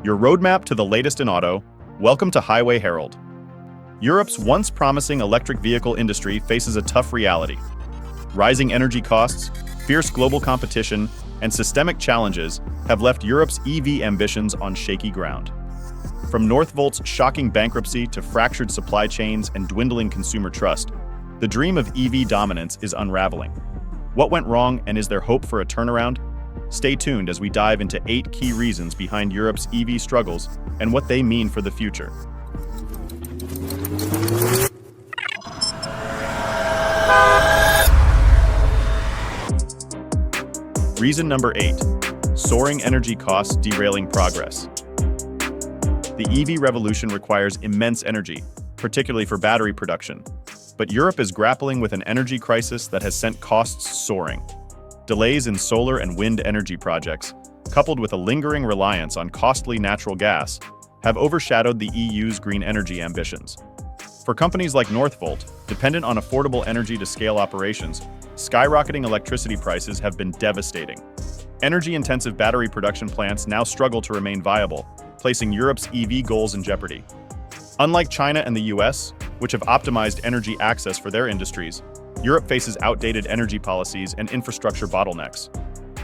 Your roadmap to the latest in auto. Welcome to Highway Herald. Europe's once promising electric vehicle industry faces a tough reality. Rising energy costs, fierce global competition, and systemic challenges have left Europe's EV ambitions on shaky ground. From Northvolt's shocking bankruptcy to fractured supply chains and dwindling consumer trust, the dream of EV dominance is unraveling. What went wrong, and is there hope for a turnaround? Stay tuned as we dive into 8 key reasons behind Europe's EV struggles and what they mean for the future. Reason number 8. Soaring energy costs derailing progress. The EV revolution requires immense energy, particularly for battery production. But Europe is grappling with an energy crisis that has sent costs soaring. Delays in solar and wind energy projects, coupled with a lingering reliance on costly natural gas, have overshadowed the EU's green energy ambitions. For companies like Northvolt, dependent on affordable energy to scale operations, skyrocketing electricity prices have been devastating. Energy-intensive battery production plants now struggle to remain viable, placing Europe's EV goals in jeopardy. Unlike China and the US, which have optimized energy access for their industries, Europe faces outdated energy policies and infrastructure bottlenecks.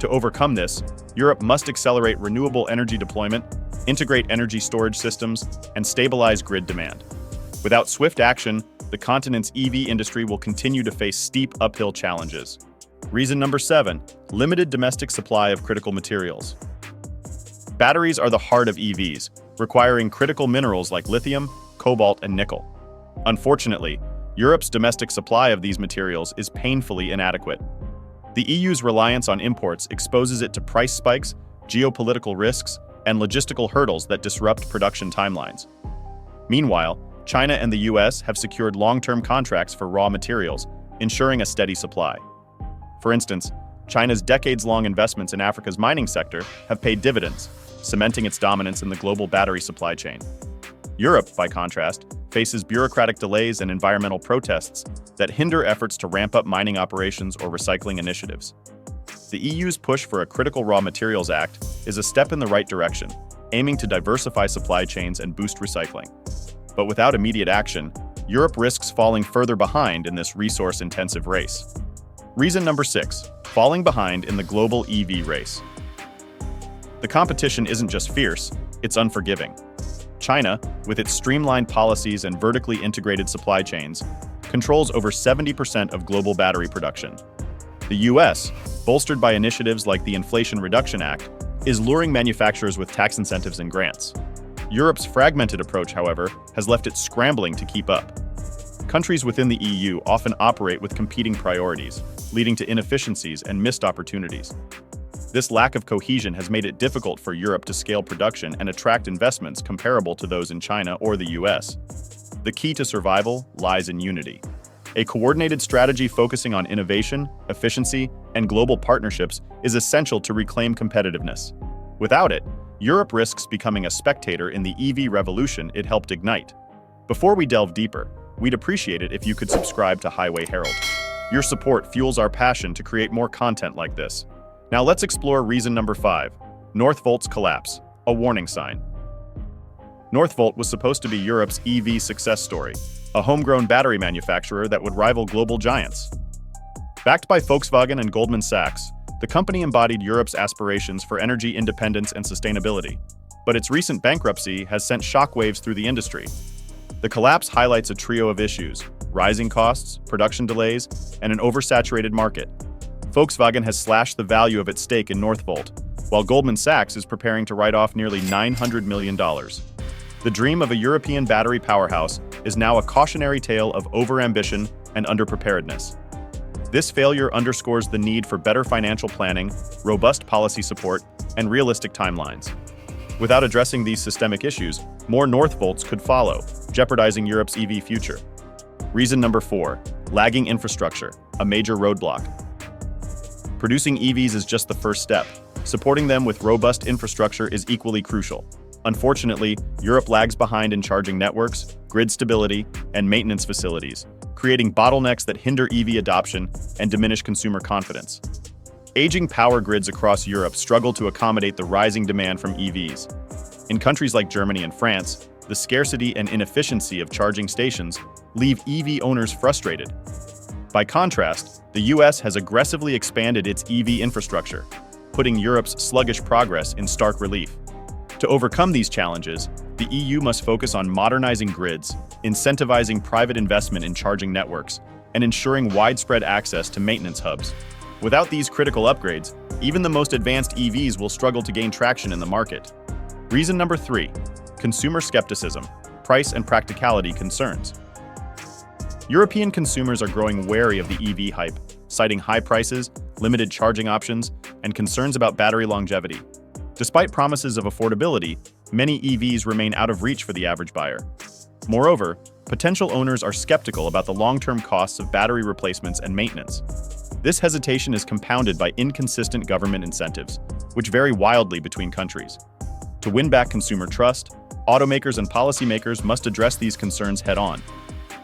To overcome this, Europe must accelerate renewable energy deployment, integrate energy storage systems, and stabilize grid demand. Without swift action, the continent's EV industry will continue to face steep uphill challenges. Reason number 7. Limited domestic supply of critical materials. Batteries are the heart of EVs, requiring critical minerals like lithium, cobalt, and nickel. Unfortunately, Europe's domestic supply of these materials is painfully inadequate. The EU's reliance on imports exposes it to price spikes, geopolitical risks, and logistical hurdles that disrupt production timelines. Meanwhile, China and the US have secured long-term contracts for raw materials, ensuring a steady supply. For instance, China's decades-long investments in Africa's mining sector have paid dividends, cementing its dominance in the global battery supply chain. Europe, by contrast, faces bureaucratic delays and environmental protests that hinder efforts to ramp up mining operations or recycling initiatives. The EU's push for a Critical Raw Materials Act is a step in the right direction, aiming to diversify supply chains and boost recycling. But without immediate action, Europe risks falling further behind in this resource-intensive race. Reason number 6. Falling behind in the global EV race. The competition isn't just fierce, it's unforgiving. China, with its streamlined policies and vertically integrated supply chains, controls over 70% of global battery production. The US, bolstered by initiatives like the Inflation Reduction Act, is luring manufacturers with tax incentives and grants. Europe's fragmented approach, however, has left it scrambling to keep up. Countries within the EU often operate with competing priorities, leading to inefficiencies and missed opportunities. This lack of cohesion has made it difficult for Europe to scale production and attract investments comparable to those in China or the US. The key to survival lies in unity. A coordinated strategy focusing on innovation, efficiency, and global partnerships is essential to reclaim competitiveness. Without it, Europe risks becoming a spectator in the EV revolution it helped ignite. Before we delve deeper, we'd appreciate it if you could subscribe to Highway Herald. Your support fuels our passion to create more content like this. Now let's explore reason number 5, Northvolt's collapse, a warning sign. Northvolt was supposed to be Europe's EV success story, a homegrown battery manufacturer that would rival global giants. Backed by Volkswagen and Goldman Sachs, the company embodied Europe's aspirations for energy independence and sustainability. But its recent bankruptcy has sent shockwaves through the industry. The collapse highlights a trio of issues: rising costs, production delays, and an oversaturated market. Volkswagen has slashed the value of its stake in Northvolt, while Goldman Sachs is preparing to write off nearly $900 million. The dream of a European battery powerhouse is now a cautionary tale of overambition and underpreparedness. This failure underscores the need for better financial planning, robust policy support, and realistic timelines. Without addressing these systemic issues, more Northvolts could follow, jeopardizing Europe's EV future. Reason number 4. Lagging infrastructure, a major roadblock. Producing EVs is just the first step. Supporting them with robust infrastructure is equally crucial. Unfortunately, Europe lags behind in charging networks, grid stability, and maintenance facilities, creating bottlenecks that hinder EV adoption and diminish consumer confidence. Aging power grids across Europe struggle to accommodate the rising demand from EVs. In countries like Germany and France, the scarcity and inefficiency of charging stations leave EV owners frustrated. By contrast, the US has aggressively expanded its EV infrastructure, putting Europe's sluggish progress in stark relief. To overcome these challenges, the EU must focus on modernizing grids, incentivizing private investment in charging networks, and ensuring widespread access to maintenance hubs. Without these critical upgrades, even the most advanced EVs will struggle to gain traction in the market. Reason number 3, consumer skepticism, price and practicality concerns. European consumers are growing wary of the EV hype, citing high prices, limited charging options, and concerns about battery longevity. Despite promises of affordability, many EVs remain out of reach for the average buyer. Moreover, potential owners are skeptical about the long-term costs of battery replacements and maintenance. This hesitation is compounded by inconsistent government incentives, which vary wildly between countries. To win back consumer trust, automakers and policymakers must address these concerns head-on.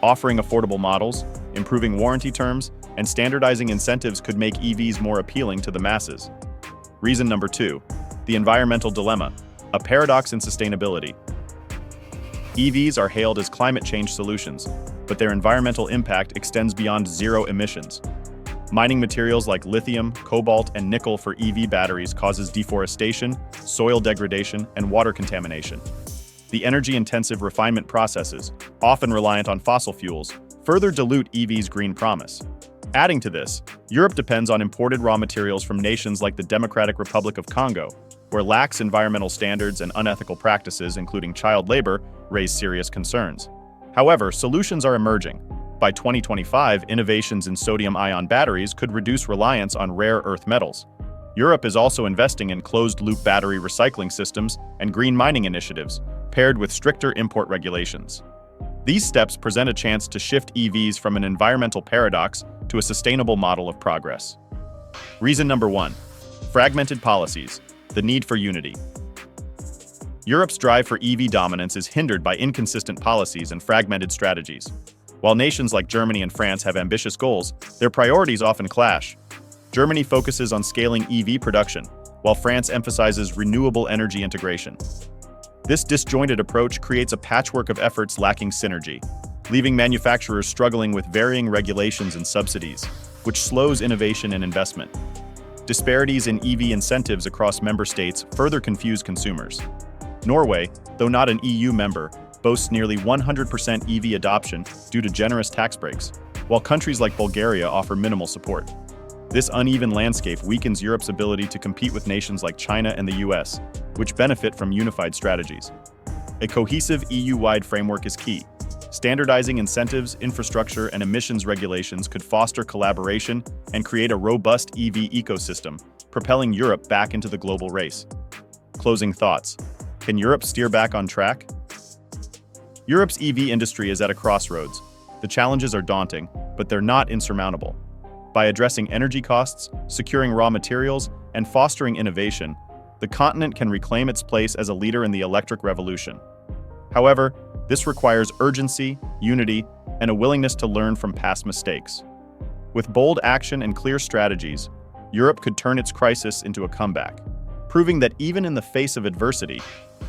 Offering affordable models, improving warranty terms, and standardizing incentives could make EVs more appealing to the masses. Reason number 2, the environmental dilemma, a paradox in sustainability. EVs are hailed as climate change solutions, but their environmental impact extends beyond zero emissions. Mining materials like lithium, cobalt, and nickel for EV batteries causes deforestation, soil degradation, and water contamination. The energy-intensive refinement processes, often reliant on fossil fuels, further dilute EVs' green promise. Adding to this, Europe depends on imported raw materials from nations like the Democratic Republic of Congo, where lax environmental standards and unethical practices, including child labor, raise serious concerns. However, solutions are emerging. By 2025, innovations in sodium-ion batteries could reduce reliance on rare earth metals. Europe is also investing in closed-loop battery recycling systems and green mining initiatives, paired with stricter import regulations. These steps present a chance to shift EVs from an environmental paradox to a sustainable model of progress. Reason number 1, fragmented policies, the need for unity. Europe's drive for EV dominance is hindered by inconsistent policies and fragmented strategies. While nations like Germany and France have ambitious goals, their priorities often clash. Germany focuses on scaling EV production, while France emphasizes renewable energy integration. This disjointed approach creates a patchwork of efforts lacking synergy, leaving manufacturers struggling with varying regulations and subsidies, which slows innovation and investment. Disparities in EV incentives across member states further confuse consumers. Norway, though not an EU member, boasts nearly 100% EV adoption due to generous tax breaks, while countries like Bulgaria offer minimal support. This uneven landscape weakens Europe's ability to compete with nations like China and the US, which benefit from unified strategies. A cohesive EU-wide framework is key. Standardizing incentives, infrastructure, and emissions regulations could foster collaboration and create a robust EV ecosystem, propelling Europe back into the global race. Closing thoughts. Can Europe steer back on track? Europe's EV industry is at a crossroads. The challenges are daunting, but they're not insurmountable. By addressing energy costs, securing raw materials, and fostering innovation, the continent can reclaim its place as a leader in the electric revolution. However, this requires urgency, unity, and a willingness to learn from past mistakes. With bold action and clear strategies, Europe could turn its crisis into a comeback, proving that even in the face of adversity,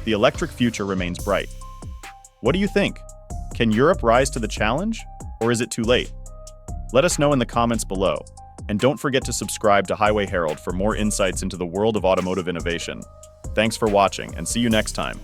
the electric future remains bright. What do you think? Can Europe rise to the challenge, or is it too late? Let us know in the comments below, and don't forget to subscribe to Highway Herald for more insights into the world of automotive innovation. Thanks for watching, and see you next time.